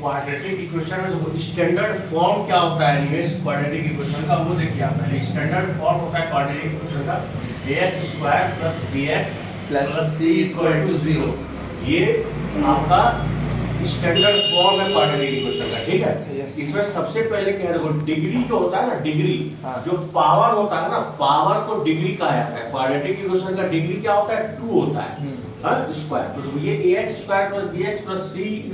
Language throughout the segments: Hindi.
क्वाड्रेटिक इक्वेशन में देखो स्टैंडर्ड फॉर्म क्या होता है एनीवेज क्वाड्रेटिक इक्वेशन का, वो देखिए आप पहले। स्टैंडर्ड फॉर्म होता है क्वाड्रेटिक इक्वेशन का ax² + bx + c = 0। ये आपका स्टैंडर्ड फॉर्म है क्वाड्रेटिक इक्वेशन का, ठीक है। Yes. इसमें सबसे पहले क्या है, देखो डिग्री जो होता है ना, डिग्री हाँ. जो पावर होता है ना, पावर को डिग्री कहा जाता है। क्वाड्रेटिक इक्वेशन का डिग्री क्या होता है, 2 होता है, स्क्वायर। तो ये ax² + bx + c =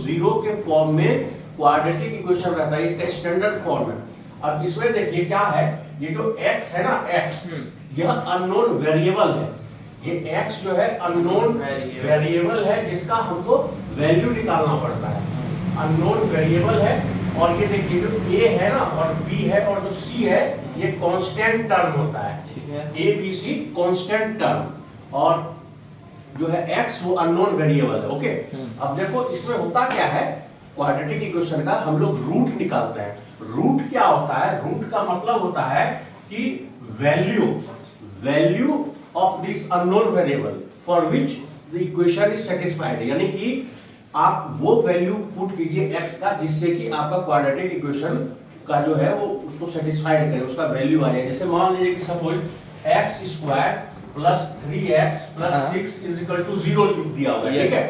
0 के फॉर्म में क्वाड्रेटिक इक्वेशन रहता है, इसका स्टैंडर्ड फॉर्म है। अब इसमें देखिए क्या है, ये जो x है ना, x यह अननोन वेरिएबल है। ये x जो है अननोन वेरिएबल है, जिसका हमको वैल्यू निकालना पड़ता है। अननोन वेरिएबल है। और ये देखिए जो a है ना और b है और जो c है, ये कांस्टेंट टर्म होता है, ठीक है। a b c constant term, और जो है x वो अननोन वेरिएबल है। ओके, अब देखो इसमें होता क्या है, क्वाड्रेटिक इक्वेशन का हम लोग रूट निकालते हैं। रूट क्या होता है, रूट का मतलब होता है कि value of this unknown variable for which the equation is satisfied, यानी कि आप वो वैल्यू पुट कीजिए x का जिससे कि आपका क्वाड्रेटिक इक्वेशन का जो है वो उसको सेटिस्फाइड करे, उसका वैल्यू आ जाए। जैसे मान लीजिए कि सपोज x² + 3x + 6 = 0 दिया हुआ है, ठीक है।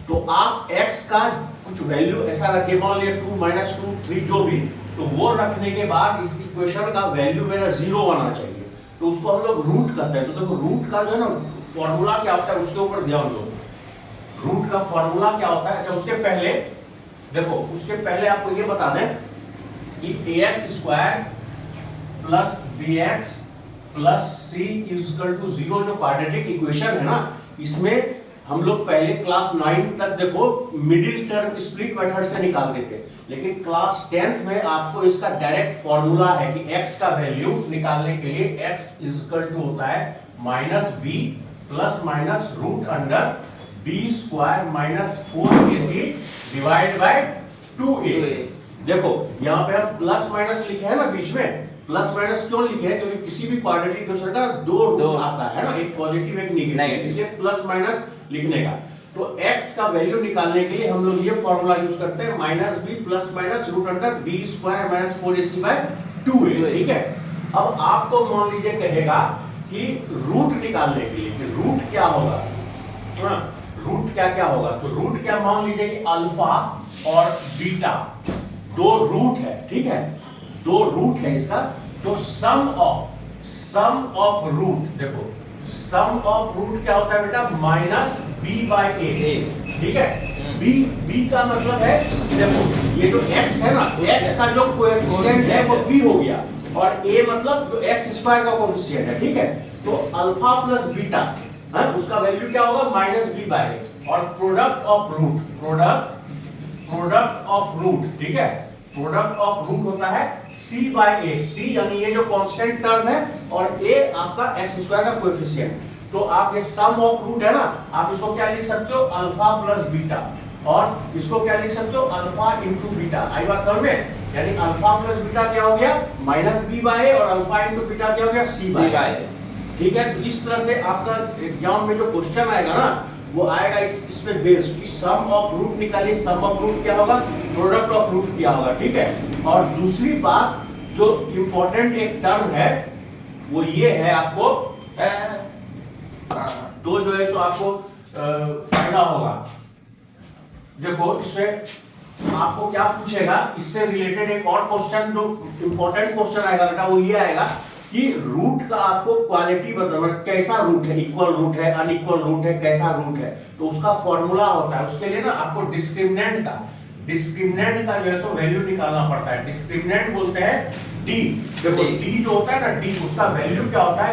तो आप x का कुछ वैल्यू ऐसा रखिए, मान लीजिए 2 - 2 3 जो भी, तो वो रखने के बाद इस इक्वेशन का वैल्यू मेरा 0 आना चाहिए, तो उसको हम लोग रूट कहते हैं। तो देखो रूट का जो है ना फॉर्मूला क्या होता है, उसके ऊपर ध्यान दो। रूट का फॉर्मूला क्या होता है, अच्छा उसके पहले देखो, उसके पहले आपको ये बता दें कि ax² + bx + c = 0 जो क्वाड्रेटिक इक्वेशन है ना, इसमें हम लोग पहले क्लास 9 तक देखो मिडिल टर्म स्प्लिट मेथड से निकालते थे, लेकिन क्लास 10th में आपको इसका डायरेक्ट फॉर्मूला है कि x का वैल्यू निकालने के लिए x = होता है -b ± √b² - 4ac / 2a। देखो यहाँ पे हम प्लस माइनस लिखे हैं ना बीच में, प्लस माइनस क्यों लिखे हैं, क्योंकि किसी भी क्वाड्रेटिक इक्वेशन का दो रूट आता है ना, एक पॉजिटिव एक नेगेटिव, इसलिए प्लस माइनस लिखने का। तो x का वैल्यू निकालने के लिए हम लोग ये फॉर्मूला यूज करते हैं -b ± √b² - 4ac / 2a, ठीक है। अब आपको मान लीजिए कहेगा कि रूट निकालने के लिए कि रूट क्या होगा, रूट क्या क्या होगा, तो रूट क्या, मान लीजिए कि अल्फा और बीटा दो रूट है, ठीक है, दो रूट है इसका। तो सम ऑफ रूट, देखो सम ऑफ रूट क्या होता है बेटा, -b/a, ठीक है। b का मतलब है, देखो ये जो x है ना, x का जो कोएफिशिएंट है वो b हो गया, और a मतलब जो x² का कोएफिशिएंट है, ठीक है। तो अल्फा प्लस बीटा उसका वैल्यू क्या होगा, -b/a, और प्रोडक्ट ऑफ रूट, ठीक है, प्रोडक्ट ऑफ रूट होता है c/a, c यानी ये जो कांस्टेंट टर्म है और a आपका x² का कोएफिशिएंट। तो आप ये सम ऑफ रूट है ना, आप इसको क्या लिख सकते हो, अल्फा प्लस बीटा, और इसको क्या लिख सकते हो, अल्फा * बीटा। आई बात समझ में, यानी अल्फा प्लस बीटा क्या हो गया, -b/a, और अल्फा * बीटा क्या हो गया, c/a, ठीक है। तो इस तरह से आपका एग्जाम में जो क्वेश्चन आएगा ना, वो आएगा इसमें बेस्ड कि सम ऑफ रूट निकालिए, सम ऑफ रूट क्या होगा, प्रोडक्ट ऑफ रूट क्या होगा, ठीक है। और दूसरी बात जो इंपॉर्टेंट एक टर्म है वो ये है, आपको तो जो है सो आपको फायदा होगा। देखो इसमें आपको क्या पूछेगा, इससे रिलेटेड एक और क्वेश्चन जो इंपॉर्टेंट क्वेश्चन आएगा बेटा, वो ये आएगा कि रूट का आपको क्वालिटी बताना, कैसा रूट है, इक्वल रूट है, अनइक्वल रूट है, कैसा रूट है। तो उसका फॉर्मूला होता है, उसके लिए ना आपको डिस्क्रिमिनेंट का जो है सो वैल्यू निकालना पड़ता है। डिस्क्रिमिनेंट बोलते हैं d, देखो d जो होता है ना, d उसका वैल्यू क्या होता है,